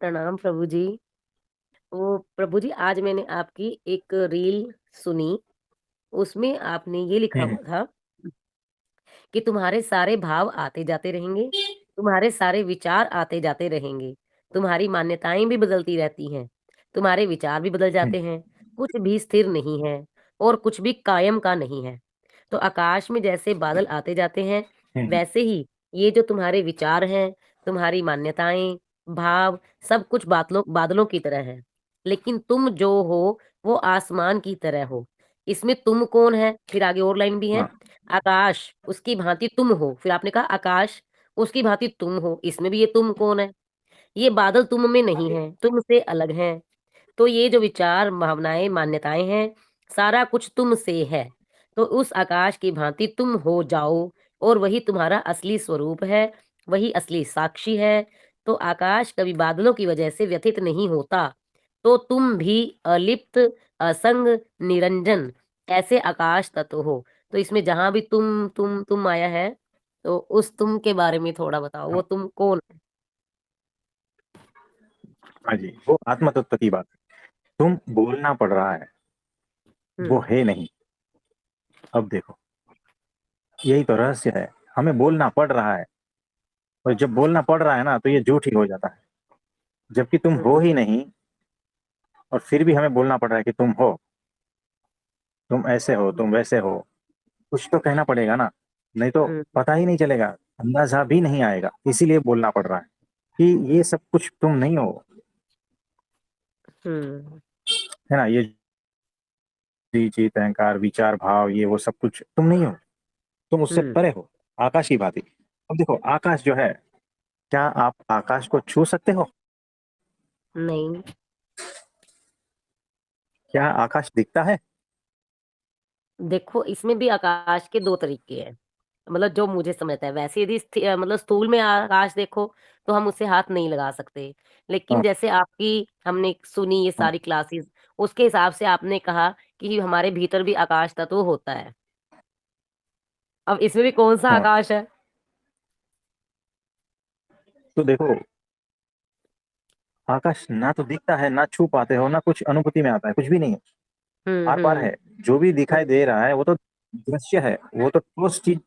प्रणाम प्रभु जी। वो प्रभु जी, आज मैंने आपकी एक रील सुनी, उसमें आपने ये लिखा हुँ, हुआ था कि तुम्हारे सारे भाव आते जाते रहेंगे, तुम्हारे सारे विचार आते जाते रहेंगे, तुम्हारी मान्यताएँ भी बदलती रहती हैं, तुम्हारे विचार भी बदल हुँ, जाते हैं, कुछ भी स्थिर नहीं है और कुछ भी कायम का नहीं है। तो आकाश में जैसे बादल आते जाते हैं, हुँ, हुँ, वैसे ही ये जो तुम्हारे विचार हैं, तुम्हारी मान्यताएँ, भाव, सब कुछ बादलों बादलों की तरह है। लेकिन तुम जो हो, वो आसमान की तरह हो। इसमें तुम कौन है? फिर आगे और लाइन भी है, हाँ, आकाश उसकी भांति तुम हो। फिर आपने कहा आकाश उसकी भांति तुम हो। इसमें भी ये तुम कौन है? ये बादल तुम में नहीं है, तुमसे अलग हैं। तो ये जो विचार, भावनाएँ, मान्यताएँ हैं, सारा कुछ तुमसे है। तो उस आकाश की भांति तुम हो जाओ और वही तुम्हारा असली स्वरूप है, वही असली साक्षी है। तो आकाश कभी बादलों की वजह से व्यथित नहीं होता। तो तुम भी अलिप्त, असंग, निरंजन ऐसे आकाश तत्व हो। तो इसमें जहाँ भी तुम आया है, तो उस तुम के बारे में थोड़ा बताओ, हाँ, वो तुम कौन है? हाँ जी, वो आत्म तत्व की बात है। तुम बोलना पड़ रहा है, वो हुँ, है नहीं। अब देखो, यही तो रहस्य है, हमें बोलना पड़ रहा है और जब बोलना पड़ रहा है ना, तो ये झूठ ही हो जाता है, जबकि तुम हो हुँ, ही नहीं और फिर भी हमें बोलना पड़ रहा है कि तुम हो, तुम ऐसे हो, हुँ, तुम वैसे हो। कुछ तो कहना पड़ेगा ना, नहीं तो हुँ, पता ही नहीं चलेगा, अंदाज़ा भी नहीं आएगा, इसीलिए बोलना पड़ रहा है कि ये सब कुछ तुम नहीं हो, हुँ, है ना? ये जी, जीत, अहंकार, विचार, भाव, ये वो सब कुछ तुम नहीं हो, तुम उससे हुँ, परे हो, आकाश की भांति। अब देखो आकाश जो है, क्या आप आकाश को छू सकते हो? नहीं। क्या आकाश दिखता है? देखो, इसमें भी आकाश के 2 तरीके हैं। मतलब जो मुझे समझ आता है, वैसे यदि मतलब स्थूल में आकाश देखो, तो हम उसे हाथ नहीं लगा सकते। लेकिन हाँ, जैसे आपकी हमने सुनी ये हाँ, सारी क्लासेस, उसके हिसाब से आपने कहा कि हमारे भीतर भी आकाश तत्व होता है। अब इसमें भी कौन-सा हाँ। आकाश है? तो देखो, आकाश ना तो दिखता है, ना छू पाते हो, ना कुछ अनुभूति में आता है, कुछ भी नहीं है, हुँ, आर पार हुँ, है। जो भी हुँ। दिखाई दे रहा है वो तो दृश्य है, वो तो ठोस चीज,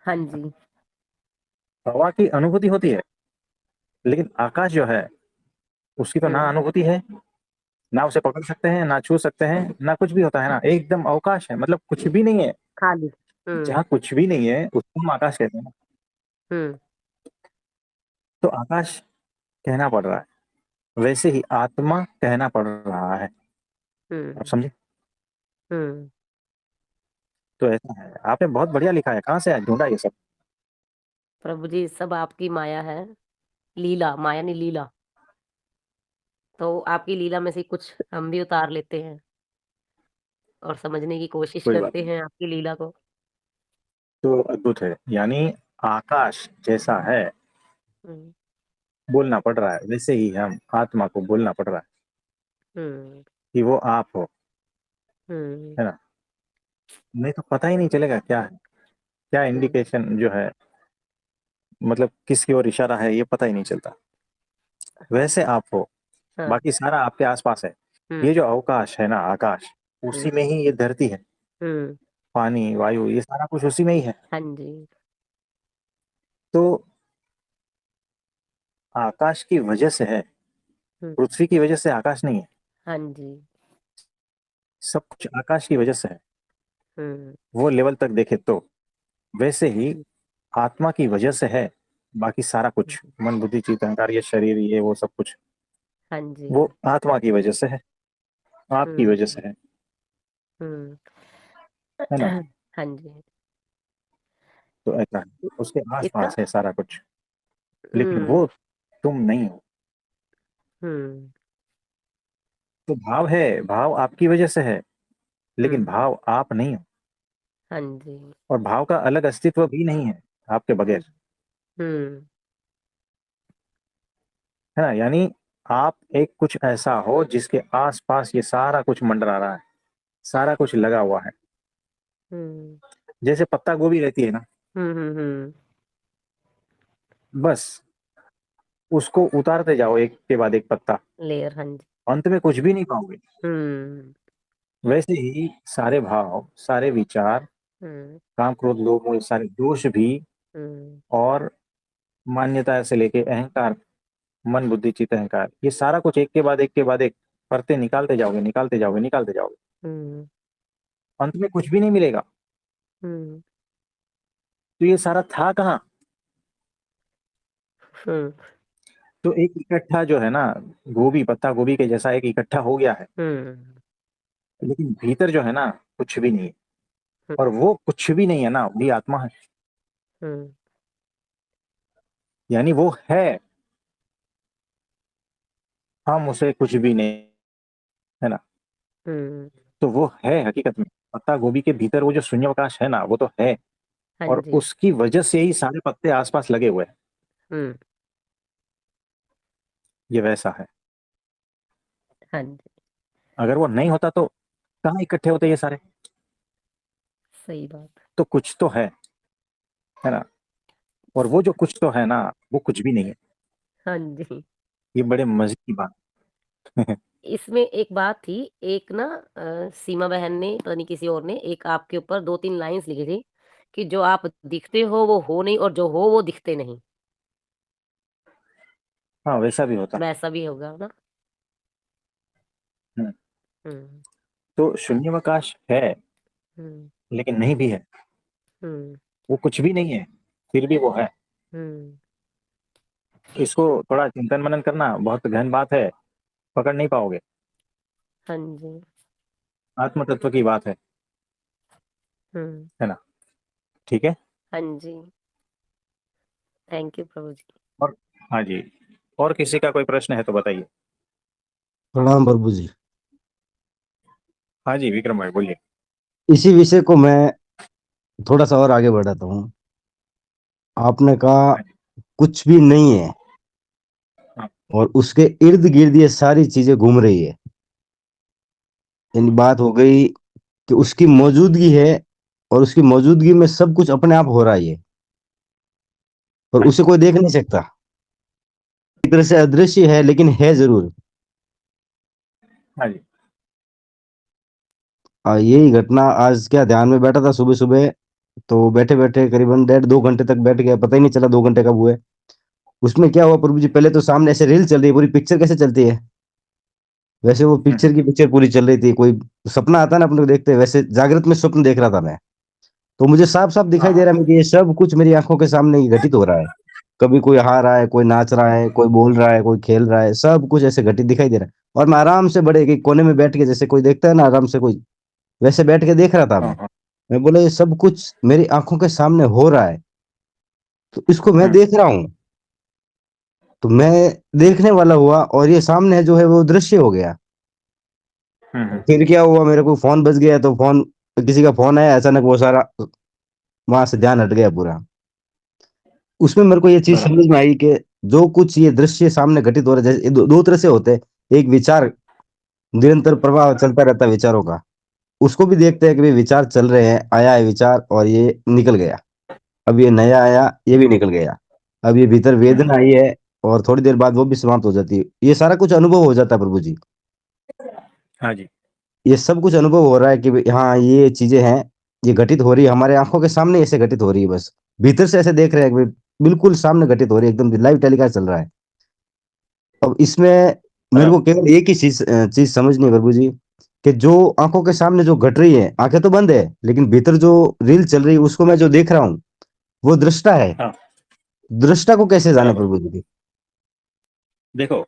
हाँ जी। हवा की अनुभूति होती है। लेकिन आकाश जो है, उसकी तो ना हुँ, अनुभूति है, ना उसे पकड़ सकते हैं, ना छू सकते हैं, ना कुछ भी होता है ना, एकदम अवकाश है, मतलब कुछ भी नहीं है। खाली। हुँ, जहाँ कुछ भी नहीं है उसको हम आकाश कहते हैं ना। हुँ, तो आकाश कहना पड़ रहा है, वैसे ही आत्मा कहना पड़ रहा है। आप हुँ, समझे? हुँ। तो ऐसा है, आपने बहुत बढ़िया लिखा है, कहाँ से ढूंढा ये सब? प्रभु जी, सब आपकी माया है। लीला, माया नहीं लीला। तो आपकी लीला में से कुछ हम भी उतार लेते हैं और समझने की कोशिश कोई बात करते नहीं। हैं आपकी लीला को। तो अद्भुत है, यानी आकाश जैसा है, हुँ, बोलना पड़ रहा है, वैसे ही हम आत्मा को बोलना पड़ रहा है हुँ, कि वो आप हो, हुँ, है ना? नहीं तो पता ही नहीं चलेगा क्या है, क्या हुँ। इंडिकेशन जो है, मतलब किसकी ओर इशारा है, ये पता ही नहीं चलता। वैसे आप हो, हाँ, बाकी सारा आपके आसपास है। हुँ, ये जो अवकाश है ना, आकाश, हुँ, उसी में ही ये धरती है, हुँ। पानी, वायु, ये सारा कुछ उसी में ही है। हाँ जी। तो आकाश की वजह से है, हुँ, पृथ्वी की वजह से आकाश नहीं है। हाँ जी। सब कुछ आकाश की वजह से है, हुँ, वो लेवल तक देखे तो। वैसे ही हुँ, आत्मा की वजह से है, बाकी सारा हुँ, कुछ, मन बुद्धि चित्त अहंकार, ये शरीर, ये वो सब कुछ, हाँ जी। वो आत्मा की वजह से है, आपकी हुँ, वजह से हुँ। है ना? हाँ जी। तो ऐसा है, उसके आस इसका पास है सारा कुछ, लेकिन हुँ, वो तुम नहीं हो। हुँ, तो भाव है, भाव आपकी वजह से है, लेकिन हुँ, भाव आप नहीं हो। हाँ जी। और भाव का अलग अस्तित्व भी नहीं है आपके हुँ, बगैर, हुँ, है ना? यानी आप एक कुछ ऐसा हो जिसके आस पास ये सारा कुछ मंडरा रहा है, सारा कुछ लगा हुआ है। हुँ, जैसे पत्ता गोभी रहती है ना, हुँ, हुँ, हुँ, बस उसको उतारते जाओ एक के बाद एक पत्ता, लेयर, हाँ जी। अंत में कुछ भी नहीं पाओगे। हुँ, वैसे ही सारे भाव, सारे विचार, हुँ, काम क्रोध लोभ मोह, ये सारे दोष भी, हुँ, और मान्यता से लेके अहंकार, मन बुद्धि चित्त अहंकार, ये सारा कुछ एक के बाद एक के बाद एक परतें निकालते जाओगे, निकालते जाओगे, निकालते जाओगे, हुँ, अंत में कुछ भी नहीं मिलेगा। हुँ, तो ये सारा था कहाँ? हुँ, तो एक इकट्ठा जो है ना, गोभी, पत्ता गोभी के जैसा एक इकट्ठा हो गया है, हुँ, लेकिन भीतर जो है ना कुछ भी नहीं है। हुँ, और वो कुछ भी नहीं है ना, वही आत्मा है। हुँ, यानी वो है, हम उसे कुछ भी नहीं, है ना। हुँ, तो वो है हकीकत में, पत्ता गोभी के भीतर वो जो शून्यावकाश है ना, वो तो है। हाँ और जी, उसकी वजह से ही सारे पत्ते आसपास लगे हुए हैं। हुँ, ये वैसा है। हाँ जी, अगर वो नहीं होता तो कहाँ इकट्ठे होते ये सारे? सही बात। तो कुछ तो है ना। और वो जो कुछ तो है ना, वो कुछ भी नहीं है। हाँ जी। ये बड़े मजे की बात है। इसमें एक बात थी, एक ना सीमा बहन ने पता नहीं किसी और ने एक आपके ऊपर 2-3 लाइन्स लिखी थी कि जो आप दिखते हो नहीं और जो हो वो दिखते नहीं। हाँ, वैसा भी होता है। वैसा भी होगा ना? हम्म। हुँ, तो शून्यावकाश है, हुँ, लेकिन नहीं भी है। हुँ, वो कुछ भी नहीं है, फिर भी वो है। हुँ, इसको थोड़ा चिंतन मनन करना, बहुत गहन बात है, पकड़ नहीं पाओगे। हाँ जी, आत्म तत्व की बात हुँ, है ना। ठीक है। हाँ जी। थैंक यू प्रभु जी। और हाँ जी, और किसी का कोई प्रश्न है तो बताइए। प्रणाम प्रभु जी। हाँ जी, विक्रम भाई बोलिए। इसी विषय को मैं थोड़ा सा और आगे बढ़ाता हूँ। आपने कहा हाँ जी। कुछ भी नहीं है हाँ। और उसके इर्द गिर्द ये सारी चीजें घूम रही है। यानी बात हो गई कि उसकी मौजूदगी है और उसकी मौजूदगी में सब कुछ अपने आप हो रहा है ये, और हाँ उसे जी। कोई देख नहीं सकता। एक तरह से अदृश्य है लेकिन है जरूर। हाँ जी। यही घटना आज क्या ध्यान में बैठा था सुबह सुबह, तो बैठे बैठे करीबन 1.5 2 घंटे तक बैठ गया, पता ही नहीं चला 2 घंटे कब हुए। उसमें क्या हुआ प्रभु जी, पहले तो सामने ऐसे रील चल रही है, पूरी पिक्चर कैसे चलती है वैसे वो हम्म। पिक्चर की पिक्चर पूरी चल रही थी। कोई सपना आता है ना अपन को देखते हैं, वैसे जागृत में स्वप्न देख रहा था मैं। तो मुझे साफ साफ हाँ दिखाई दे हाँ। रहा है कि ये सब कुछ मेरी आंखों के सामने ही घटित हो रहा है। कभी कोई आ रहा है, कोई नाच रहा है, कोई बोल रहा है, कोई खेल रहा है, सब कुछ ऐसे घटित दिखाई दे रहा है। और मैं आराम से बड़े एक कोने में बैठ के, जैसे कोई देखता है ना आराम से कोई, वैसे बैठ के देख रहा था हाँ मैं। हाँ। मैं बोला ये सब कुछ मेरी आंखों के सामने हो रहा है, तो इसको मैं हम्म। देख रहा हूँ। तो मैं देखने वाला हुआ और ये सामने जो है वो दृश्य हो गया। हम्म। फिर क्या हुआ, मेरे को फोन बज गया, तो फोन, किसी का फोन आया अचानक, वो सारा वहां से ध्यान हट गया पूरा। उसमें मेरे को ये चीज बराबर। समझ में आई कि जो कुछ ये दृश्य सामने घटित हो रहा है, जैसे दो तरह से होते हैं। एक विचार, निरंतर प्रवाह चलता रहता है विचारों का, उसको भी देखते हैं कि भाई विचार चल रहे हैं, आया है विचार और ये निकल गया, अब ये नया आया, ये भी निकल गया। अब ये भीतर हम्म। वेदना आई है और थोड़ी देर बाद वो भी समाप्त हो जाती है। ये सारा कुछ अनुभव हो जाता है प्रभु जी। हाँ जी। ये सब कुछ अनुभव हो रहा है कि भाई हाँ ये चीजें हैं, ये घटित हो रही है हमारे आंखों के सामने, ऐसे घटित हो रही है, बस भीतर से ऐसे देख रहे हैं कि भाई बिल्कुल सामने घटित हो रही है, एकदम लाइव टेलीकास्ट चल रहा है। अब इसमें मेरे को बराबर। केवल एक ही चीज समझनी है प्रभु जी, कि जो आंखों के सामने जो घट रही है, आंखें तो बंद है लेकिन भीतर जो रील चल रही है उसको मैं जो देख रहा हूँ, वो दृष्टा है। हाँ। दृष्टा को कैसे जाने बराबर। प्रभु जी? देखो,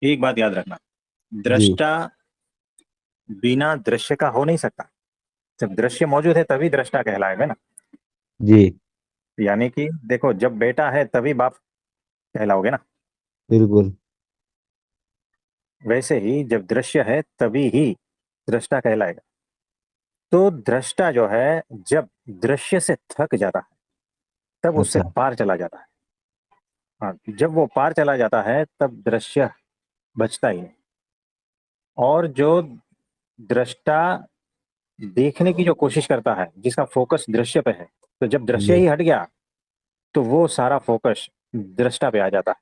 एक बात याद रखना, जी। दृष्टा बिना दृश्य का हो नहीं सकता। जब दृश्य मौजूद है तभी दृष्टा कहलाएगा ना। जी। यानी कि देखो, जब बेटा है तभी बाप कहलाओगे ना। बिल्कुल। वैसे ही जब दृश्य है तभी ही दृष्टा कहलाएगा। तो दृष्टा जो है, जब दृश्य से थक जाता है तब उससे अच्छा। पार चला जाता है। हाँ, जब वो पार चला जाता है तब दृश्य बचता ही नहीं। और जो दृष्टा देखने की जो कोशिश करता है, जिसका फोकस दृश्य पे है, तो जब दृश्य जी। ही हट गया तो वो सारा फोकस दृष्टा पे आ जाता है।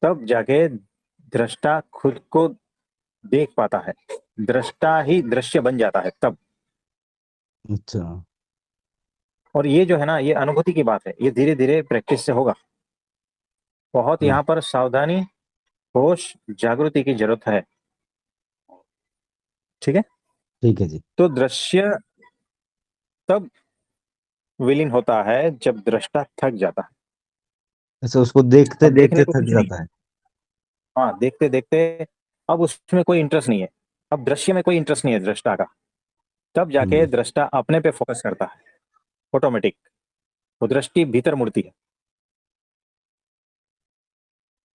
तब जाके दृष्टा खुद को देख पाता है, दृष्टा ही दृश्य बन जाता है तब। अच्छा। और ये जो है ना, ये अनुभूति की बात है, ये धीरे धीरे प्रैक्टिस से होगा। बहुत हाँ, यहाँ पर सावधानी, होश, जागृति की जरूरत है। ठीक है। ठीक है जी। तो दृश्य तब विलीन होता है जब दृष्टा थक जाता है। अच्छा, उसको देखते अब देखने देखते को थक कुछ नहीं, जाता है। हाँ देखते देखते अब उसमें कोई इंटरेस्ट नहीं है, अब दृश्य में कोई इंटरेस्ट नहीं है दृष्टा का। तब जाके हम्म। दृष्टा अपने पे फोकस करता है, ऑटोमेटिक। वो दृष्टि भीतर मुड़ती है।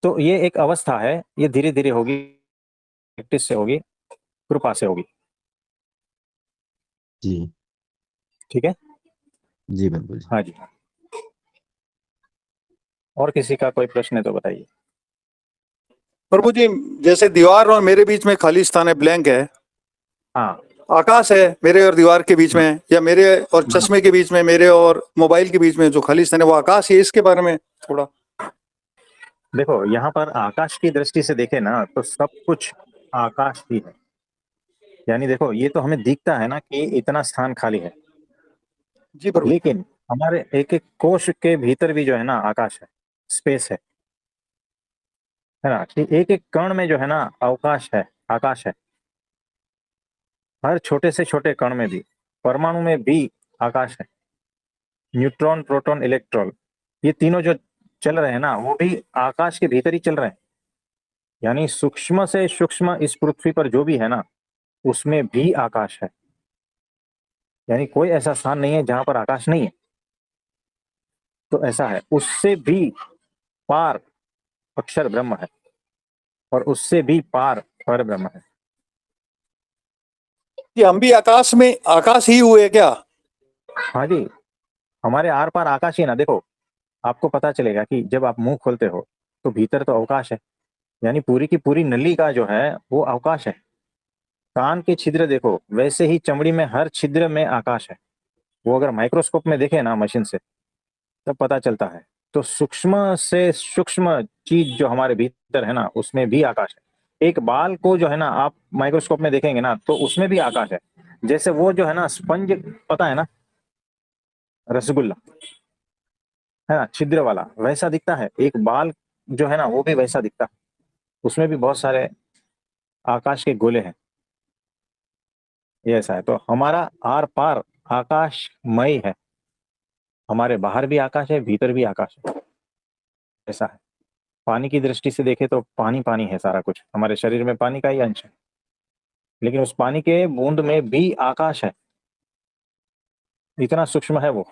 तो ये एक अवस्था है, ये धीरे धीरे होगी, प्रैक्टिस से होगी, कृपा से होगी। जी। ठीक है। जी बिल्कुल जी। हाँ जी। और किसी का कोई प्रश्न है तो बताइए। प्रभु जी, जैसे दीवार और मेरे बीच में खाली स्थान है, ब्लैंक है, हाँ। आकाश है मेरे और दीवार के बीच में, या मेरे और हाँ। चश्मे के बीच में, मेरे और मोबाइल के बीच में जो खाली स्थान है वो आकाश है, इसके बारे में थोड़ा। देखो, यहाँ पर आकाश की दृष्टि से देखे ना तो सब कुछ आकाश ही है। यानी देखो, ये तो हमें दिखता है ना कि इतना स्थान खाली है, जी प्रभु जी। लेकिन हमारे एक एक कोश के भीतर भी जो है ना आकाश है, स्पेस है ना, कि एक एक कण में जो है ना अवकाश है, आकाश है। हर छोटे से छोटे कण में भी, परमाणु में भी आकाश है। न्यूट्रॉन, प्रोटॉन, इलेक्ट्रॉन, ये तीनों जो चल रहे हैं ना, वो भी आकाश के भीतर ही चल रहे हैं। यानी सूक्ष्म से सूक्ष्म इस पृथ्वी पर जो भी है ना, उसमें भी आकाश है। यानी कोई ऐसा स्थान नहीं है जहां पर आकाश नहीं है। तो ऐसा है, उससे भी पार अक्षर ब्रह्म है, और उससे भी पार पर ब्रह्म है। कि हम भी आकाश में आकाश ही हुए क्या? हाँ जी, हमारे आर पार आकाश ही है ना। देखो, आपको पता चलेगा कि जब आप मुंह खोलते हो तो भीतर तो अवकाश है, यानी पूरी की पूरी नली का जो है वो अवकाश है। कान के छिद्र देखो, वैसे ही चमड़ी में हर छिद्र में आकाश है। वो अगर माइक्रोस्कोप में देखे ना मशीन से, तब पता चलता है। तो सूक्ष्म से सूक्ष्म चीज जो हमारे भीतर है ना, उसमें भी आकाश है। एक बाल को जो है ना आप माइक्रोस्कोप में देखेंगे ना, तो उसमें भी आकाश है। जैसे वो जो है ना स्पंज, पता है ना, रसगुल्ला, है ना, छिद्र वाला, वैसा दिखता है। एक बाल जो है ना वो भी वैसा दिखता है, उसमें भी बहुत सारे आकाश के गोले हैं। ये ऐसा है। तो हमारा आर पार आकाशमय है, हमारे बाहर भी आकाश है, भीतर भी आकाश है। ऐसा है। पानी की दृष्टि से देखे तो पानी पानी है, सारा कुछ हमारे शरीर में पानी का ही अंश है, लेकिन उस पानी के बूंद में भी आकाश है। इतना सूक्ष्म है वो।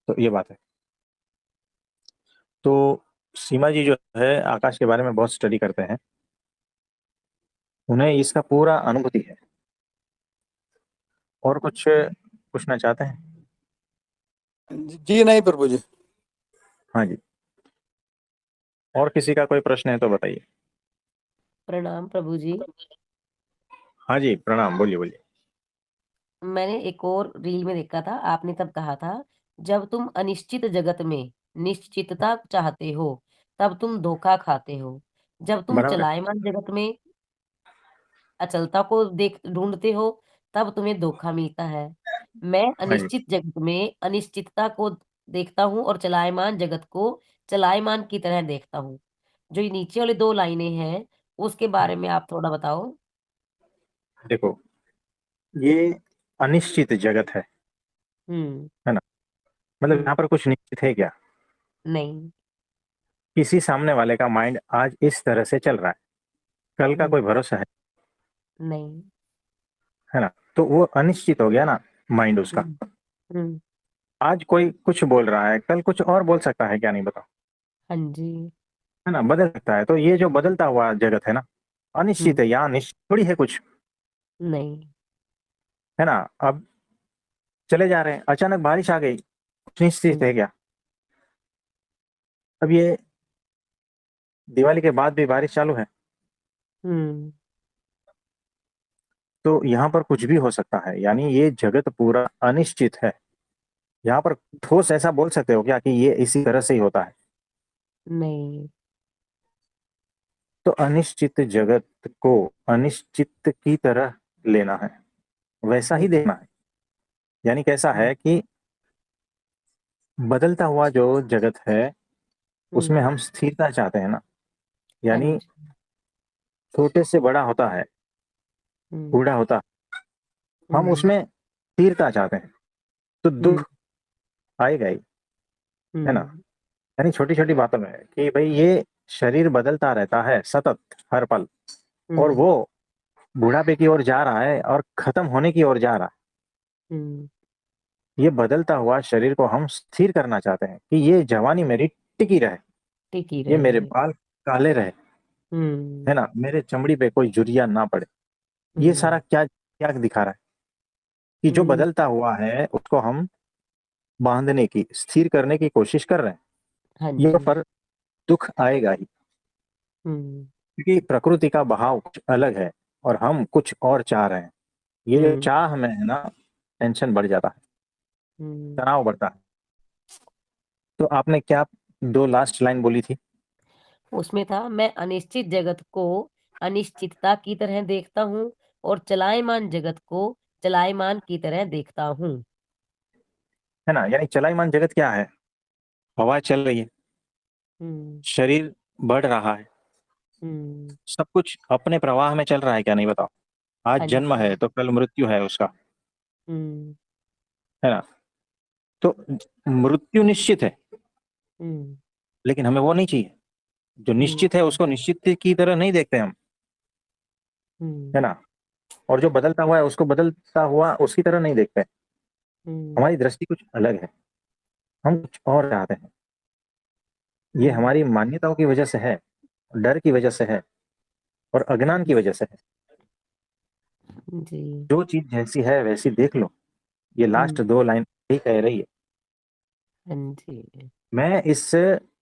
तो ये बात है। तो सीमा जी जो है आकाश के बारे में बहुत स्टडी करते हैं, उन्हें इसका पूरा अनुभूति है। और कुछ पूछना चाहते हैं? जी नहीं प्रभु जी। हाँ जी। और किसी का कोई प्रश्न है तो बताइए। प्रणाम प्रभु जी। हाँ जी, प्रणाम, बोलिए बोलिए। मैंने एक और रील में देखा था, आपने तब कहा था, जब तुम अनिश्चित जगत में निश्चितता चाहते हो, तब तुम धोखा खाते हो। जब तुम बराबर है। चलायमान जगत में अचलता को देख ढूँढते हो, तब तुम्हें धोखा मिलता है। मैं हाँ जी। अनिश्चित जगत में अनिश्चितता को देखता हूँ और चलायमान जगत को चलायमान की तरह देखता हूँ। जो ये नीचे वाली 2 लाइनें हैं, उसके बारे में आप थोड़ा बताओ? देखो, ये अनिश्चित जगत हुँ, है ना। मतलब हुँ, यहाँ पर कुछ निश्चित है क्या? नहीं, किसी सामने वाले का माइंड आज इस तरह से चल रहा है, कल का हुँ, कोई भरोसा नहीं, है ना। तो वो अनिश्चित हो गया ना, माइंड उसका। हुँ, हुँ, आज कोई कुछ बोल रहा है, कल कुछ और बोल सकता है, क्या नहीं बताओ, हाँ जी, है ना, बदल सकता है। तो ये जो बदलता हुआ जगत है ना, अनिश्चित हुँ, है, यहाँ निश्चित थोड़ी है कुछ, नहीं, है ना। अब चले जा रहे हैं, अचानक बारिश आ गई, कुछ निश्चित हुँ, है क्या? अब ये दिवाली के बाद भी बारिश चालू है, हुँ, तो यहाँ पर कुछ भी हो सकता है। यानी ये जगत पूरा अनिश्चित है। यहाँ पर ठोस ऐसा बोल सकते हो क्या कि ये इसी तरह से ही होता है? नहीं। तो अनिश्चित जगत को अनिश्चित की तरह लेना है, वैसा ही हम्म देखना है। यानी कैसा है कि बदलता हुआ जो जगत है उसमें हम्म। हम स्थिरता चाहते हैं ना। हाँ यानी जी। छोटे से बड़ा होता है, हम्म। बूढ़ा होता है, हम हम्म। उसमें स्थिरता चाहते हैं, तो हम्म। दुख आएगा ही, है ना। हम्म। यानी छोटी छोटी बातों में कि भाई ये शरीर बदलता रहता है सतत, हर पल, और हम्म। वो बुढ़ापे की ओर जा रहा है और खत्म होने की ओर जा रहा हम्म। है। ये बदलता हुआ शरीर को हम स्थिर करना चाहते हैं कि ये जवानी मेरी टिकी रहे, टिक ही ये मेरे रहे। बाल काले रहे, हम्म। है ना, मेरे चमड़ी पे कोई झुर्रियां ना पड़े। ये सारा हम्म। क्या क्या दिखा रहा है कि जो हम्म। बदलता हुआ है उसको हम बांधने की, स्थिर करने की कोशिश कर रहे हैं। हाँ ये जी। पर दुख आएगा ही, हम्म। क्योंकि प्रकृति का बहाव कुछ अलग है और हम कुछ और चाह रहे हैं। ये जो हम्म। चाह में है ना, टेंशन बढ़ जाता है, हम्म। तनाव बढ़ता है। तो आपने क्या दो लास्ट लाइन बोली थी? उसमें था, मैं अनिश्चित जगत को अनिश्चितता की तरह देखता हूँ और चलायमान जगत को चलायमान की तरह देखता हूँ। है ना, यानी चलायमान जगत क्या है? हवा चल रही है, हम्म। शरीर बढ़ रहा है, हम्म। सब कुछ अपने प्रवाह में चल रहा है, क्या नहीं बताओ। आज हाँ जन्म जी। है तो कल मृत्यु है उसका, हम्म। है ना। तो मृत्यु निश्चित है, हम्म। लेकिन हमें वो नहीं चाहिए। जो हम्म। निश्चित है उसको निश्चित की तरह नहीं देखते हम, हम्म। है ना। और जो बदलता हुआ है उसको बदलता हुआ उसकी तरह नहीं देखते। हम्म। हमारी दृष्टि कुछ अलग है, हम कुछ और चाहते हैं। ये हम्म। हमारी मान्यताओं की वजह से है, डर की वजह से है, और अज्ञान की वजह से है। जी। जो चीज जैसी है वैसी देख लो, ये हम्म। लास्ट दो लाइन ही कह रही है। हाँ जी। मैं इस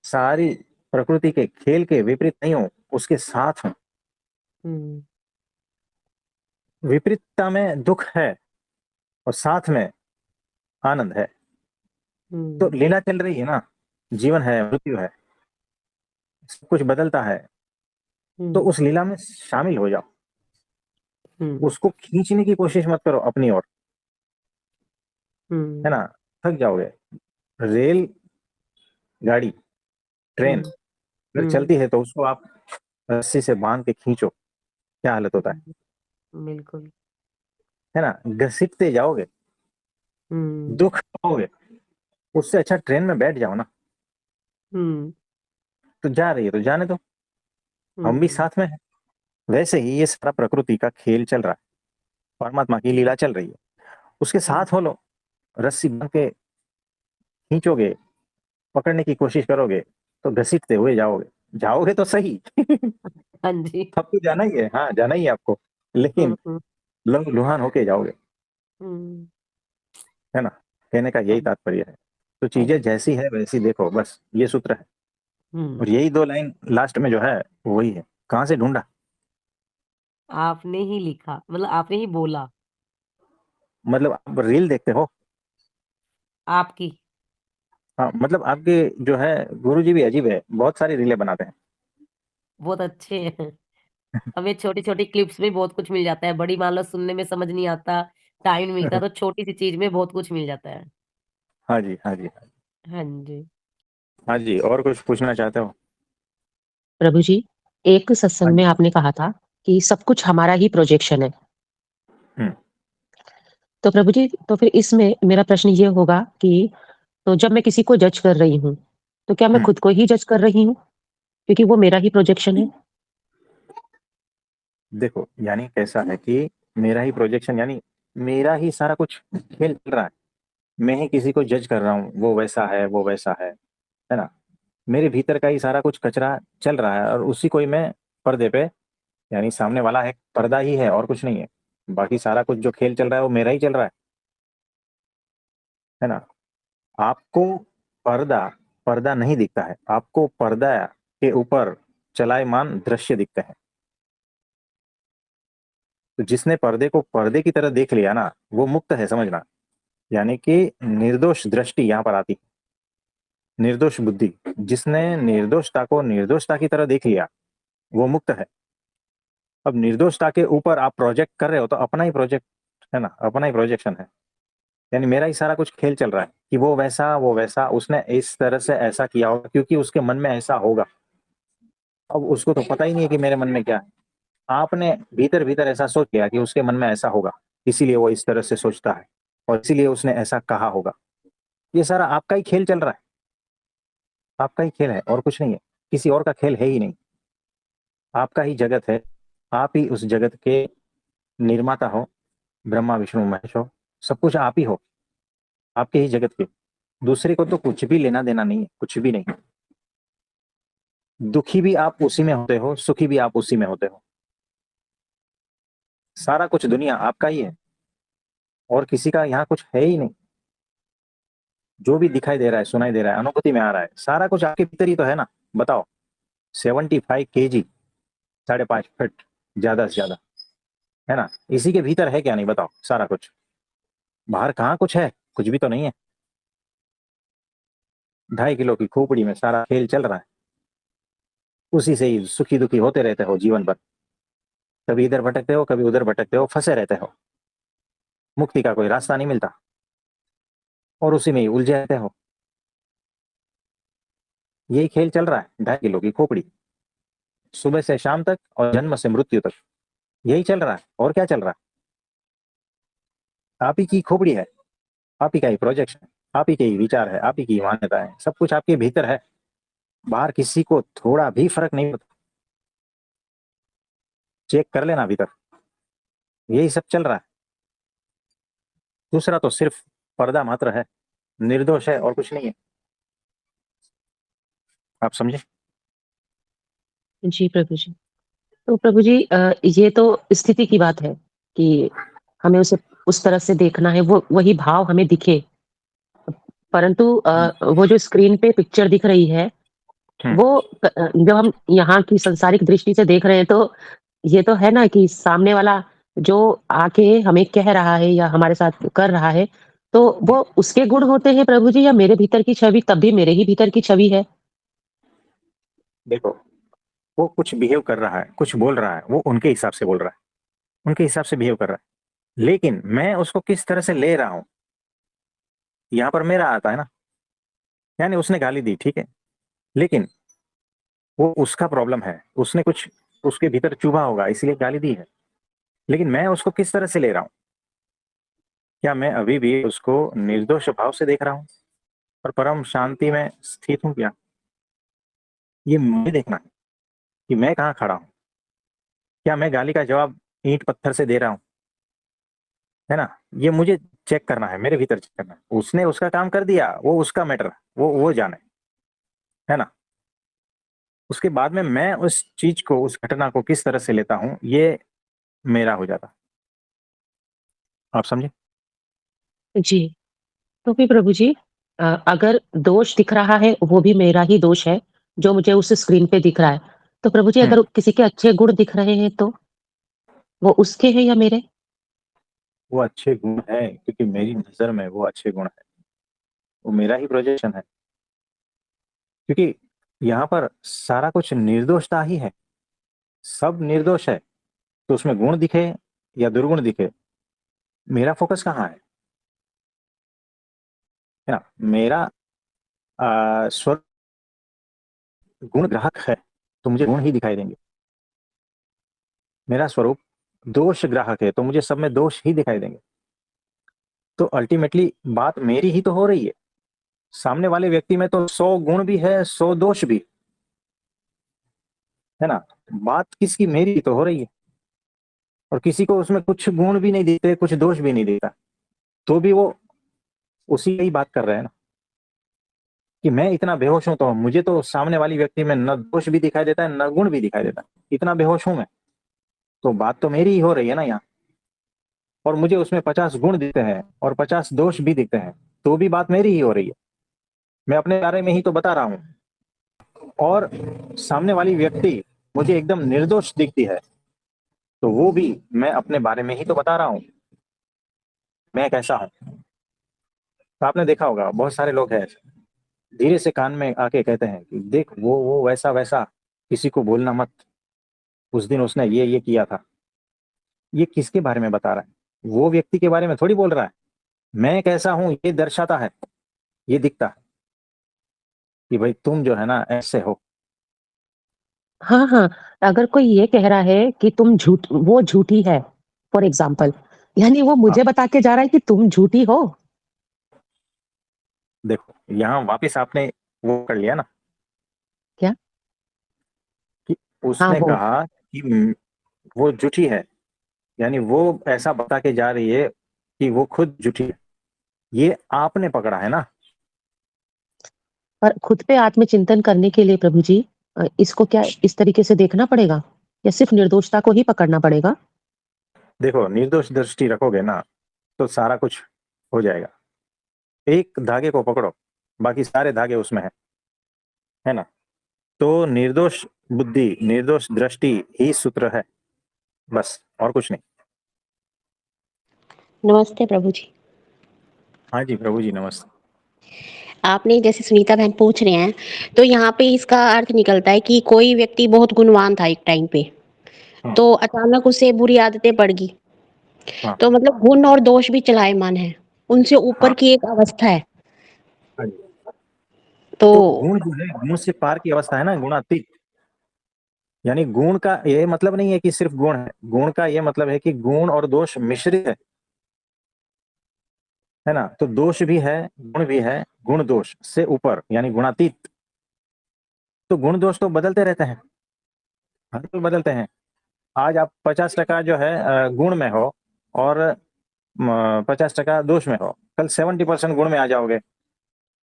सारी प्रकृति के खेल के विपरीत नहीं हूं, उसके साथ हूं। हम्म। विपरीतता में दुख है और साथ में आनंद है। तो हम्म। लीला चल रही है ना, जीवन है, मृत्यु है, सब कुछ बदलता है। तो हम्म। उस लीला में शामिल हो जाओ, हम्म। उसको खींचने की कोशिश मत करो अपनी ओर, है हम्म। ना। थक जाओगे। रेल गाड़ी, ट्रेन हम्म। अगर हम्म। चलती है तो उसको आप रस्सी से बांध के खींचो, क्या हालत होता है बिल्कुल। है ना। घसीटते जाओगे, हम्म। दुख पाओगे। उससे अच्छा ट्रेन में बैठ जाओ ना। हम्म। तो जा रही है तो जाने दो, हम भी हम्म। साथ में हैं। वैसे ही ये सारा प्रकृति का खेल चल रहा है, परमात्मा की लीला चल रही है, उसके हम्म। साथ हो लो। रस्सी बांध के खींचोगे, पकड़ने की कोशिश करोगे, तो घसीटते हुए जाओगे, जाओगे तो सही। हाँ जी। आपको जाना ही है, हाँ जाना ही है आपको, लेकिन हम्म। लहू लुहान होके जाओगे, हम्म। है ना। कहने का यही हाँ। तात्पर्य है। तो हाँ चीजें जी। जैसी है वैसी देखो, बस ये सूत्र है। और हम्म। यही दो लाइन लास्ट में जो है वही है। कहाँ से ढूंढा? आपने ही लिखा, मतलब आपने ही बोला। मतलब आप रील देखते हो? आपकी। हाँ, मतलब आपके जो है गुरुजी भी अजीब है, बहुत सारी रीलें बनाते हैं। बहुत अच्छे हैं। हमें छोटी छोटी क्लिप्स में बहुत कुछ मिल जाता है, बड़ी मान लो सुनने में समझ नहीं आता, टाइम नहीं मिलता, तो छोटी सी चीज में बहुत कुछ मिल जाता है। हाँ जी, हाँ जी, हाँ जी। हाँ जी। और कुछ पूछना चाहते हो? प्रभु जी, एक हाँ सत्संग में जी। आपने कहा था कि सब कुछ हमारा ही प्रोजेक्शन है। हम्म। तो प्रभु जी, तो फिर इसमें मेरा प्रश्न ये होगा कि तो जब मैं किसी को जज कर रही हूँ, तो क्या मैं हम्म। खुद को ही जज कर रही हूँ? क्योंकि वो मेरा ही प्रोजेक्शन है। देखो, यानी कैसा है कि मेरा ही प्रोजेक्शन, यानी मेरा ही सारा कुछ खेल चल रहा है। मैं ही किसी को जज कर रहा हूँ, वो वैसा है, वो वैसा है ना। मेरे भीतर का ही सारा कुछ कचरा चल रहा है, और उसी को ही मैं पर्दे पे, यानी सामने वाला है पर्दा ही है और कुछ नहीं है। बाकी सारा कुछ जो खेल चल रहा है वो मेरा ही चल रहा है ना। आपको पर्दा पर्दा नहीं दिखता है, आपको पर्दा के ऊपर चलायमान दृश्य दिखते हैं। तो जिसने पर्दे को पर्दे की तरह देख लिया ना, वो मुक्त है, समझना। यानी कि निर्दोष दृष्टि यहाँ पर आती निर्दोष बुद्धि, जिसने निर्दोषता को निर्दोषता की तरह देख लिया, वो मुक्त है। अब निर्दोषता के ऊपर आप प्रोजेक्ट कर रहे हो तो अपना ही प्रोजेक्ट है ना, अपना ही प्रोजेक्शन है। यानी मेरा ही सारा कुछ खेल चल रहा है कि वो वैसा, उसने इस तरह से ऐसा किया होगा क्योंकि उसके मन में ऐसा होगा। अब उसको तो पता ही नहीं है कि मेरे मन में क्या है। आपने भीतर भीतर ऐसा सोच लिया कि उसके मन में ऐसा होगा, इसीलिए वो इस तरह से सोचता है और इसीलिए उसने ऐसा कहा होगा। ये सारा आपका ही खेल चल रहा है, आपका ही खेल है और कुछ नहीं है, किसी और का खेल है ही नहीं। आपका ही जगत है, आप ही उस जगत के निर्माता हो, ब्रह्मा विष्णु महेश हो, सब कुछ आप ही हो, आपके ही जगत के। दूसरे को तो कुछ भी लेना देना नहीं है, कुछ भी नहीं। दुखी भी आप उसी में होते हो, सुखी भी आप उसी में होते हो। सारा कुछ दुनिया आपका ही है और किसी का यहाँ कुछ है ही नहीं। जो भी दिखाई दे रहा है, सुनाई दे रहा है, अनुभूति में आ रहा है, सारा कुछ आपके भीतर ही तो है ना। बताओ, 75 kg, 5.5 फीट ज्यादा से ज्यादा, है ना, इसी के भीतर है क्या नहीं बताओ सारा कुछ। बाहर कहाँ कुछ है, कुछ भी तो नहीं है। 2.5 किलो की खोपड़ी में सारा खेल चल रहा है, उसी से ही सुखी दुखी होते रहते हो जीवन भर। कभी इधर भटकते हो, कभी उधर भटकते हो, फंसे रहते हो, मुक्ति का कोई रास्ता नहीं मिलता और उसी में ही उलझे रहते हो। यही खेल चल रहा है, 2.5 किलो की खोपड़ी, सुबह से शाम तक और जन्म से मृत्यु तक, यही चल रहा है। और क्या चल रहा है? आप ही की खोपड़ी है, आप ही का ही प्रोजेक्शन है, आप ही के ही विचार है, आप ही की मान्यता है, सब कुछ आपके भीतर है। बाहर किसी को थोड़ा भी फर्क नहीं पड़ता। चेक कर लेना भीतर, यही सब चल रहा है। दूसरा तो सिर्फ पर्दा मात्र है, निर्दोष है और कुछ नहीं है। आप समझे? जी प्रभु जी। तो प्रभु जी ये तो स्थिति की बात है कि हमें उसे उस तरह से देखना है, वो वही भाव हमें दिखे। परंतु वो जो स्क्रीन पे पिक्चर दिख रही है, वो जब हम यहाँ की सांसारिक दृष्टि से देख रहे हैं, तो ये तो है ना कि सामने वाला जो आके हमें कह रहा है या हमारे साथ कर रहा है, तो वो उसके गुण होते हैं प्रभु जी, या मेरे भीतर की छवि तब भी मेरे ही भीतर की छवि है? देखो, वो कुछ बिहेव कर रहा है, कुछ बोल रहा है, वो उनके हिसाब से बोल रहा है, उनके हिसाब से बिहेव कर रहा है। लेकिन मैं उसको किस तरह से ले रहा हूं, यहां पर मेरा आता है ना। यानी उसने गाली दी, ठीक है, लेकिन वो उसका प्रॉब्लम है, उसने कुछ उसके भीतर चुभा होगा इसलिए गाली दी है। लेकिन मैं उसको किस तरह से ले रहा हूं? क्या मैं अभी भी उसको निर्दोष भाव से देख रहा हूं और परम शांति में स्थित हूं क्या? ये मुझे देखना है कि मैं कहाँ खड़ा हूं। क्या मैं गाली का जवाब ईंट पत्थर से दे रहा हूं, है ना? ये मुझे चेक करना है, मेरे भीतर चेक करना है। उसने उसका काम कर दिया, वो उसका मैटर, वो जाने, है ना। उसके बाद में मैं उस चीज को, उस घटना को किस तरह से लेता हूं, ये मेरा हो जाता। आप समझे? जी। तो फिर प्रभु जी अगर दोष दिख रहा है, वो भी मेरा ही दोष है, जो मुझे उस स्क्रीन पे दिख रहा है। तो प्रभु जी अगर किसी के अच्छे गुण दिख रहे हैं, तो वो उसके हैं या मेरे? वो अच्छे गुण है क्योंकि मेरी नजर में वो अच्छे गुण है, वो मेरा ही प्रोजेक्शन है। क्योंकि यहाँ पर सारा कुछ निर्दोषता ही है, सब निर्दोष है। तो उसमें गुण दिखे या दुर्गुण दिखे, मेरा फोकस कहाँ है ना? मेरा स्वर गुण ग्राहक है, तो मुझे गुण ही दिखाई देंगे। मेरा स्वरूप दोष ग्राहक है, तो मुझे सब में दोष ही दिखाई देंगे। तो अल्टीमेटली बात मेरी ही तो हो रही है। सामने वाले व्यक्ति में तो 100 गुण भी है, 100 दोष भी, है ना। बात किसकी, मेरी ही तो हो रही है। और किसी को उसमें कुछ गुण भी नहीं दिखते, कुछ दोष भी नहीं दिखता, तो भी वो उसी की बात कर रहे हैं ना। कि मैं इतना बेहोश हूं तो मुझे तो सामने वाली व्यक्ति में न दोष भी दिखाई देता है, न गुण भी दिखाई देता है, इतना बेहोश हूं मैं। तो बात तो मेरी ही हो रही है ना यहाँ। और मुझे उसमें 50 गुण दिखते हैं और 50 दोष भी दिखते हैं, तो भी बात मेरी ही हो रही है। मैं अपने बारे में ही तो बता रहा हूँ। और सामने वाली व्यक्ति मुझे एकदम निर्दोष दिखती है, तो वो भी मैं अपने बारे में ही तो बता रहा हूँ, मैं कैसा हूँ। तो आपने देखा होगा बहुत सारे लोग हैं ऐसे, धीरे से कान में आके कहते हैं कि देख वो वैसा वैसा, किसी को बोलना मत, उस दिन उसने ये किया था। ये किसके बारे में बता रहा है? वो व्यक्ति के बारे में थोड़ी बोल रहा है। मैं कैसा हूं ये दर्शाता है, ये दिखता है कि भाई तुम जो है ना ऐसे हो। हाँ, हाँ, अगर कोई ये कह रहा है कि वो झूठी है, फॉर एग्ज़ाम्पल, यानी वो हाँ, मुझे बता के जा रहा है कि तुम झूठी हो? देखो यहाँ वापिस आपने वो कर लिया ना क्या? कि हाँ, उसने वो। कहा कि वो झूठी है, यानी वो ऐसा बता के जा रही है कि वो खुद झूठी है। ये आपने पकड़ा है ना। पर खुद पे आत्मचिंतन करने के लिए प्रभु जी इसको क्या इस तरीके से देखना पड़ेगा? या सिर्फ़ निर्दोषता को ही पकड़ना पड़ेगा? देखो निर्दोष दृष्टि रखोगे ना तो सारा कुछ हो जाएगा। एक धागे को पकड़ो, बाकी सारे धागे उसमें है ना। तो निर्दोष बुद्धि, निर्दोष दृष्टि ही सूत्र है, बस और कुछ नहीं। नमस्ते प्रभु जी। हाँ जी प्रभु जी नमस्ते। आपने जैसे सुनीता बहन पूछ रहे हैं, तो यहाँ पे इसका अर्थ निकलता है कि कोई व्यक्ति बहुत गुणवान था एक टाइम पे, हाँ तो अचानक उसे बुरी आदतें पड़ गई। हाँ तो मतलब गुण और दोष भी चलायमान है, उनसे ऊपर हाँ की एक अवस्था है। हाँ जी। तो तो गुण जो है, गुण से पार की अवस्था है ना, गुणातीत। यानी गुण का ये मतलब नहीं है कि सिर्फ गुण है, गुण का ये मतलब है कि गुण और दोष मिश्रित है ना। तो दोष भी है, गुण भी है, गुण दोष से ऊपर यानी गुणातीत। तो गुण दोष तो बदलते रहते हैं, हर पल बदलते हैं। आज आप 50% जो है गुण में हो और 50% दोष में हो, कल 70% गुण में आ जाओगे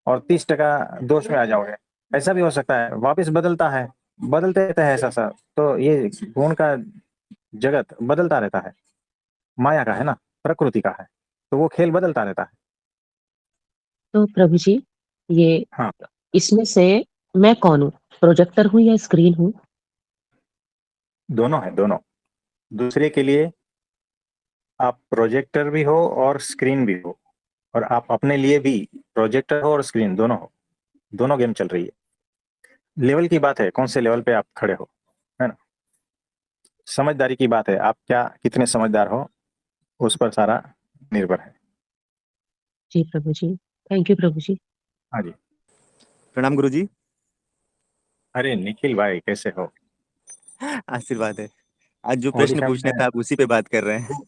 और 30% दोष में आ जाओगे। ऐसा भी हो सकता है, वापिस बदलता है, बदलते रहता है ऐसा सा। तो ये गुण का जगत बदलता रहता है, माया का है ना, प्रकृति का है, तो वो खेल बदलता रहता है। तो प्रभु जी, ये हाँ, इसमें से मैं कौन हूँ? प्रोजेक्टर हूँ या स्क्रीन हूँ? दोनों है, दोनों। दूसरे के लिए आप प्रोजेक्टर भी हो और स्क्रीन भी हो, और आप अपने लिए भी प्रोजेक्टर हो और स्क्रीन दोनों हो। दोनों गेम चल रही है। लेवल की बात है, कौन से लेवल पे आप खड़े हो, है ना। समझदारी की बात है, आप क्या कितने समझदार हो, उस पर सारा निर्भर है। जी प्रभु जी। थैंक यू प्रभु जी। हाँ जी। प्रणाम गुरुजी। अरे निखिल भाई कैसे हो? आशीर्वाद है। आज जो प्रश्न ओडिशा पूछना में था आप उसी पे बात कर रहे हैं।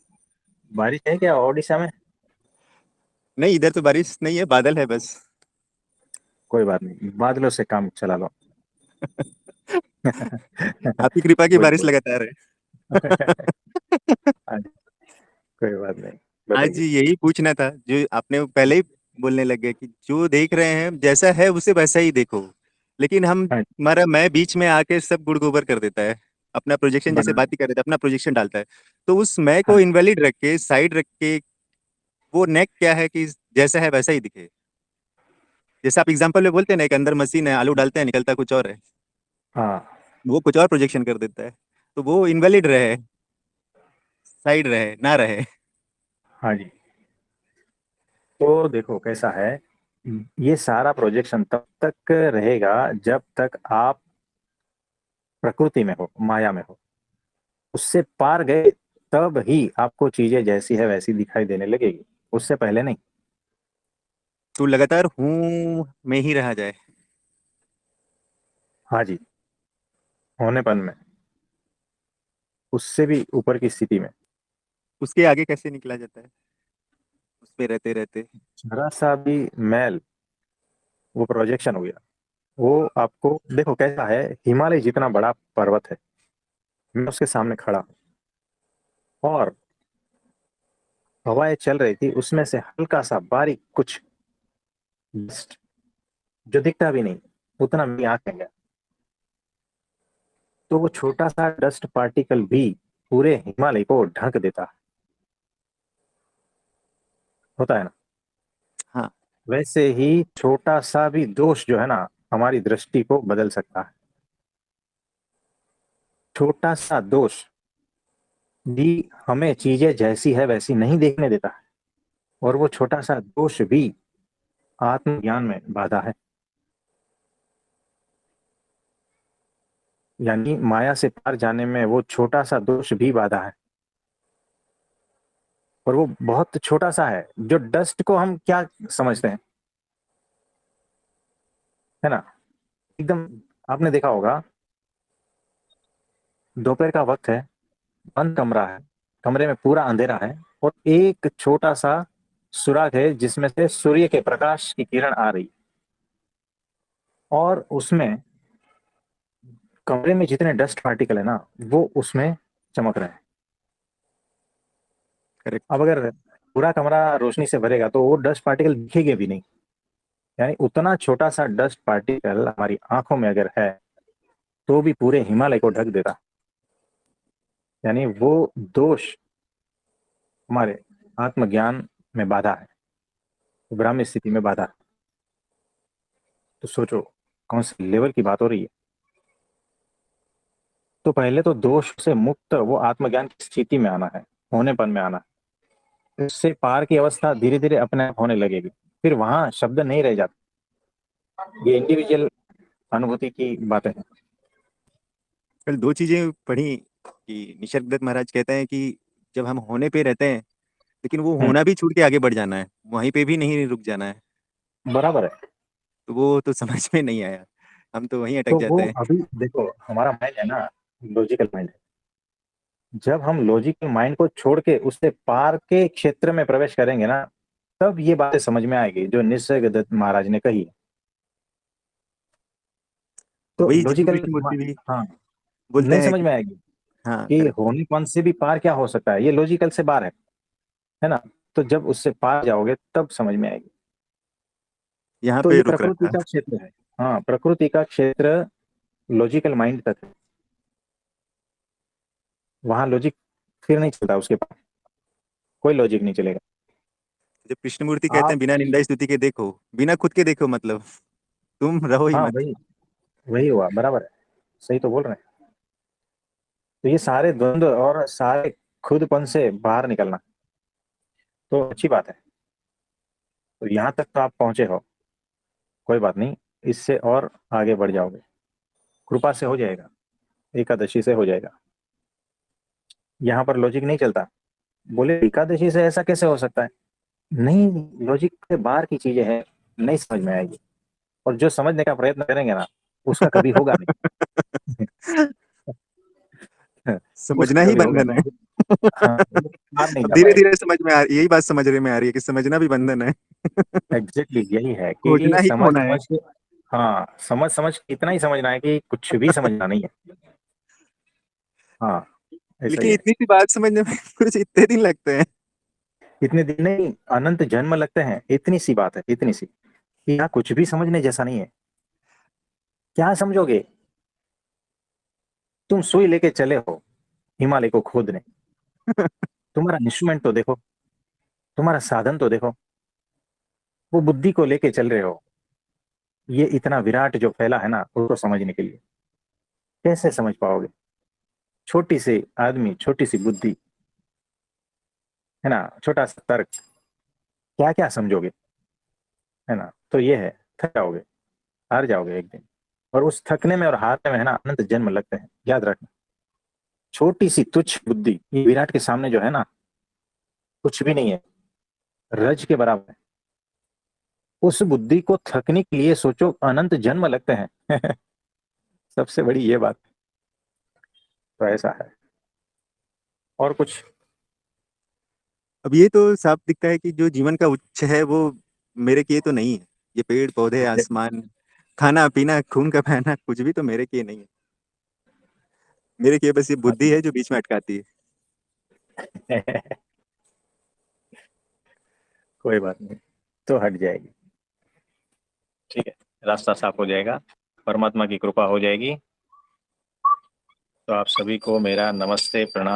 बारिश है क्या ओडिशा में? नहीं, इधर तो बारिश नहीं है, बादल है बस। कोई बात नहीं, बादलों से काम चला लो। आपकी कृपा की बोलिए बारिश बोलिए। लगातार है। हाँ जी, कोई बात नहीं, आज बताइए। यही पूछना था जो आपने पहले ही बोलने लगे कि जो देख रहे हैं जैसा है उसे वैसा ही देखो। लेकिन हम हाँ जी, हमारा मैं बीच में आके सब गुड़ गोबर कर देता है। अपना प्रोजेक्शन जैसे बना। बात ही कर रहे थे, अपना प्रोजेक्शन डालता है। तो उस मैं हाँ को इनवैलिड रख के साइड रख के वो नेक क्या है कि जैसा है वैसा ही दिखे। जैसे आप एग्जाम्पल में बोलते हैं ना, एक अंदर मशीन है, आलू डालते हैं निकलता कुछ और है। हाँ वो कुछ और प्रोजेक्शन कर देता है। तो वो इनवैलिड रहे, साइड रहे ना रहे। हाँ जी। तो देखो कैसा है, ये सारा प्रोजेक्शन तब तक रहेगा जब तक आप प्रकृति में हो, माया में हो। उससे पार गए तब ही आपको चीजें जैसी है वैसी दिखाई देने लगेगी, उससे पहले नहीं। तो लगातार हूँ में ही रहा जाए। हाँ जी, होनेपन में, उससे भी ऊपर की स्थिति में। उसके आगे कैसे निकला जाता है उस पे रहते रहते। जरा सा भी मैल, वो प्रोजेक्शन हो गया। वो आपको देखो कैसा है, हिमालय जितना बड़ा पर्वत है, मैं उसके सामने खड़ा हूं और हवाएं चल रही थी, उसमें से हल्का सा बारीक कुछ डस्ट जो दिखता भी नहीं, उतना मेरी आंख में गया। तो वो छोटा सा डस्ट पार्टिकल भी पूरे हिमालय को ढक देता है, होता है ना। हाँ। वैसे ही छोटा सा भी दोष जो है ना, हमारी दृष्टि को बदल सकता है। छोटा सा दोष भी हमें चीजें जैसी है वैसी नहीं देखने देता है, और वो छोटा सा दोष भी आत्मज्ञान में बाधा है। यानी माया से पार जाने में वो छोटा सा दोष भी बाधा है, और वो बहुत छोटा सा है। जो डस्ट को हम क्या समझते हैं, है ना, एकदम। आपने देखा होगा, दोपहर का वक्त है, बंद कमरा है, कमरे में पूरा अंधेरा है, और एक छोटा सा सुराग है जिसमें से सूर्य के प्रकाश की किरण आ रही, और उसमें कमरे में जितने डस्ट पार्टिकल है ना, वो उसमें चमक रहे हैं। करेक्ट। अब अगर पूरा कमरा रोशनी से भरेगा तो वो डस्ट पार्टिकल दिखेंगे भी नहीं। यानी उतना छोटा सा डस्ट पार्टिकल हमारी आंखों में अगर है तो भी पूरे हिमालय को ढक देता। यानी वो दोष हमारे आत्मज्ञान में बाधा है, ब्राह्मी स्थिति में बाधा है। तो सोचो कौन से लेवल की बात हो रही है। तो पहले तो दोष से मुक्त वो आत्मज्ञान की स्थिति में आना है, होनेपन में आना है। उससे पार की अवस्था धीरे धीरे अपने आप होने लगेगी, फिर वहां शब्द नहीं रह जाते। ये इंडिविजुअल अनुभूति की बातें हैं। कल 2 चीजें पढ़ी कि निसर्गदत्त महाराज कहते हैं कि जब हम होने पे रहते हैं, लेकिन वो हम्म, होना भी छोड़ के आगे बढ़ जाना है, वहीं पे भी नहीं रुक जाना है। बराबर है। तो वो तो समझ में नहीं आया, हम तो वहीं अटक तो वो जाते हैं। अभी देखो, हमारा माइंड है ना, लॉजिकल माइंड है। जब हम लॉजिकल माइंड को छोड़ के उससे पार के क्षेत्र में प्रवेश करेंगे ना, तब ये बातें समझ में आएगी जो निसर्गदत्त महाराज ने कही है। तो वही जीतू लॉजिकल, कृष्णमूर्ति भी हाँ, बोलते नहीं हैं समझ कि में आएगी हाँ कि करेक्ट, होनेपन से भी पार क्या हो सकता है, ये लॉजिकल से बाहर है ना। तो जब उससे पार जाओगे तब समझ में आएगी। यहाँ तो पे ये रुक रहा प्रकृति था। का क्षेत्र है। हाँ, प्रकृति का क्षेत्र लॉजिकल माइंड तक है। वहां लॉजिक फिर नहीं चलता, उसके पास कोई लॉजिक नहीं चलेगा। जब कृष्णमूर्ति कहते आप, हैं बिना निंदा स्तुति के देखो, बिना खुद के देखो, मतलब तुम रहो ही हाँ, मत। वही वही हुआ, बराबर है, सही तो बोल रहे हैं। तो ये सारे द्वंद्व और सारे खुदपन से बाहर निकलना तो अच्छी बात है। तो यहाँ तक तो आप पहुंचे हो, कोई बात नहीं, इससे और आगे बढ़ जाओगे, कृपा से हो जाएगा, एकादशी से हो जाएगा। यहाँ पर लॉजिक नहीं चलता। बोले एकादशी से ऐसा कैसे हो सकता है? नहीं, लॉजिक के बाहर की चीजें हैं, नहीं समझ में आएगी। और जो समझने का प्रयत्न करेंगे ना, उसका कभी होगा नहीं। समझना उसका ही कभी होगा बंधन है। नहीं। हाँ, वो पार नहीं अब जा धीरे पाएगा। धीरे समझ में आ यही बात समझ में आ रही है कि समझना भी बंधन है। एग्जैक्टली यही है कि खोजना ही समझ खोना है। समझ के, हाँ, समझ समझ के इतना ही समझना है कि कुछ भी समझना नहीं है। हाँ, ऐसा ही लेकिन है। इतनी सी बात समझने में कुछ इतने दिन लगते हैं। इतने दिन नहीं, अनंत जन्म लगते हैं। इतनी सी बात है, इतनी सी कि यहाँ कुछ भी समझने जैसा नहीं है। क्या समझोगे? तुम सुई लेके चले हो हिमालय को खोदने, तुम्हारा इंस्ट्रूमेंट तो देखो, तुम्हारा साधन तो देखो, वो बुद्धि को लेके चल रहे हो। ये इतना विराट जो फैला है ना, उसको समझने के लिए कैसे समझ पाओगे? छोटी सी आदमी, छोटी सी बुद्धि, है ना, छोटा सा तर्क, क्या क्या समझोगे? है ना। तो ये है, थक जाओगे, हार जाओगे एक दिन। और उस थकने में और हारने में है ना, अनंत जन्म लगते हैं, याद रखना। छोटी सी तुच्छ बुद्धि ये विराट के सामने जो है ना, कुछ भी नहीं है, रज के बराबर है। उस बुद्धि को थकने के लिए सोचो अनंत जन्म लगते हैं। सबसे बड़ी ये बात। तो ऐसा है। और कुछ? अब ये तो साफ दिखता है कि जो जीवन का उच्च है वो मेरे किए तो नहीं है। ये पेड़ पौधे आसमान खाना पीना खून का बहना कुछ भी तो मेरे किए नहीं है। मेरे किए बस ये बुद्धि है जो बीच में अटकाती है। कोई बात नहीं, तो हट जाएगी। ठीक है, रास्ता साफ हो जाएगा, परमात्मा की कृपा हो जाएगी। तो आप सभी को मेरा नमस्ते, प्रणाम।